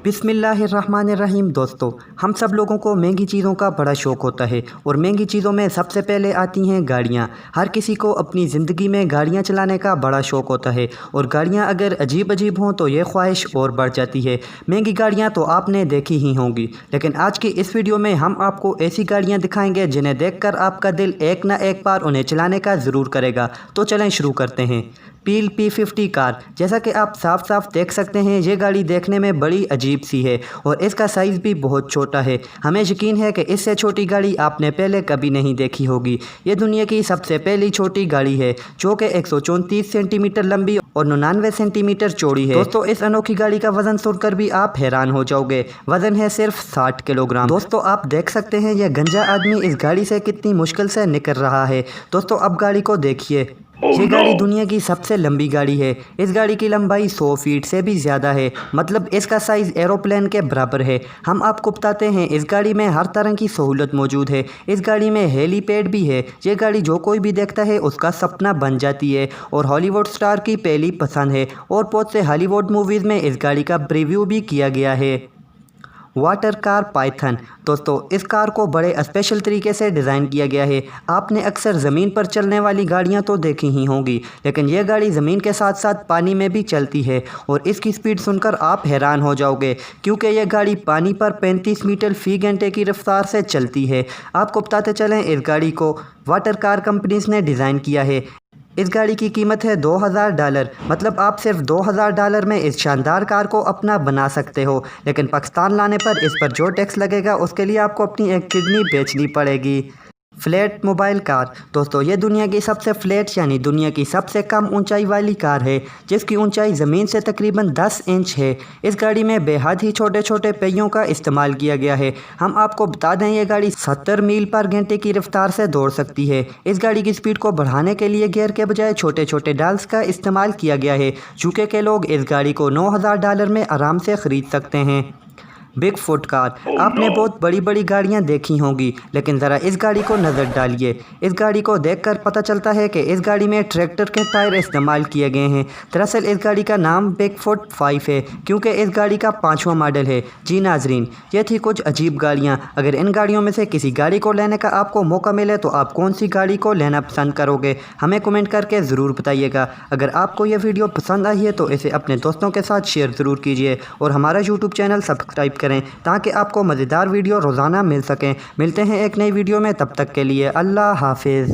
बिस्मिल्लाहिर्रहमानिर्रहीम। दोस्तों, हम सब लोगों को महंगी चीज़ों का बड़ा शौक़ होता है और महंगी चीज़ों में सबसे पहले आती हैं गाड़ियाँ। हर किसी को अपनी ज़िंदगी में गाड़ियाँ चलाने का बड़ा शौक़ होता है और गाड़ियाँ अगर अजीब अजीब हों तो ये ख्वाहिश और बढ़ जाती है। महंगी गाड़ियाँ तो आपने देखी ही होंगी, लेकिन आज की इस वीडियो में हम आपको ऐसी गाड़ियाँ दिखाएंगे जिन्हें देखकर आपका दिल एक ना एक बार उन्हें चलाने का ज़रूर करेगा। तो चलें शुरू करते हैं। पील P50 कार। जैसा कि आप साफ साफ देख सकते हैं, ये गाड़ी देखने में बड़ी अजीब सी है और इसका साइज़ भी बहुत छोटा है। हमें यकीन है कि इससे छोटी गाड़ी आपने पहले कभी नहीं देखी होगी। ये दुनिया की सबसे पहली छोटी गाड़ी है जो कि 134 सेंटीमीटर लंबी और 99 सेंटीमीटर चौड़ी है। दोस्तों, इस अनोखी गाड़ी का वजन सुनकर भी आप हैरान हो जाओगे। वजन है सिर्फ 60 किलोग्राम। दोस्तों, आप देख सकते हैं यह गंजा आदमी इस गाड़ी से कितनी मुश्किल से निकल रहा है। दोस्तों, अब गाड़ी को देखिए। ये गाड़ी दुनिया की सबसे लंबी गाड़ी है। इस गाड़ी की लंबाई 100 फीट से भी ज़्यादा है, मतलब इसका साइज़ एरोप्लेन के बराबर है। हम आपको बताते हैं, इस गाड़ी में हर तरह की सहूलत मौजूद है। इस गाड़ी में हेलीपैड भी है। ये गाड़ी जो कोई भी देखता है उसका सपना बन जाती है और हॉलीवुड स्टार की पहली पसंद है और बहुत से हॉलीवुड मूवीज़ में इस गाड़ी का प्रीव्यू भी किया गया है। Water car Python. दोस्तों, इस कार को बड़े स्पेशल तरीके से डिज़ाइन किया गया है। आपने अक्सर ज़मीन पर चलने वाली गाड़ियां तो देखी ही होंगी, लेकिन यह गाड़ी ज़मीन के साथ साथ पानी में भी चलती है और इसकी स्पीड सुनकर आप हैरान हो जाओगे, क्योंकि यह गाड़ी पानी पर 35 मीटर फी घंटे की रफ्तार से चलती है। आपको बताते चलें, इस गाड़ी को वाटर कार कंपनीज ने डिज़ाइन किया है। इस गाड़ी की कीमत है $2000, मतलब आप सिर्फ $2000 में इस शानदार कार को अपना बना सकते हो। लेकिन पाकिस्तान लाने पर इस पर जो टैक्स लगेगा उसके लिए आपको अपनी एक किडनी बेचनी पड़ेगी। Flat mobile car. दोस्तों, ये दुनिया की सबसे फ्लैट यानी दुनिया की सबसे कम ऊंचाई वाली कार है, जिसकी ऊंचाई ज़मीन से तकरीबन 10 इंच है। इस गाड़ी में बेहद ही छोटे छोटे पहियों का इस्तेमाल किया गया है। हम आपको बता दें, ये गाड़ी 70 मील पर घंटे की रफ्तार से दौड़ सकती है। इस गाड़ी की स्पीड को बढ़ाने के लिए गियर के बजाय छोटे छोटे डाल्स का इस्तेमाल किया गया है। यूके के लोग इस गाड़ी को $9000 में आराम से ख़रीद सकते हैं। Big foot car. आपने बहुत बड़ी बड़ी गाड़ियां देखी होंगी, लेकिन ज़रा इस गाड़ी को नज़र डालिए। इस गाड़ी को देखकर पता चलता है कि इस गाड़ी में ट्रैक्टर के टायर इस्तेमाल किए गए हैं। दरअसल इस गाड़ी का नाम बिग फुट 5 है, क्योंकि इस गाड़ी का 5वां मॉडल है। जी नाजरीन, ये थी कुछ अजीब गाड़ियाँ। अगर इन गाड़ियों में से किसी गाड़ी को लेने का आपको मौका मिले तो आप कौन सी गाड़ी को लेना पसंद करोगे? हमें कमेंट करके ज़रूर बताइएगा। अगर आपको यह वीडियो पसंद आई है तो इसे अपने दोस्तों के साथ शेयर ज़रूर कीजिए और हमारा यूट्यूब चैनल सब्सक्राइब करें ताकि आपको मज़ेदार वीडियो रोज़ाना मिल सकें। मिलते हैं एक नई वीडियो में, तब तक के लिए अल्लाह हाफिज़।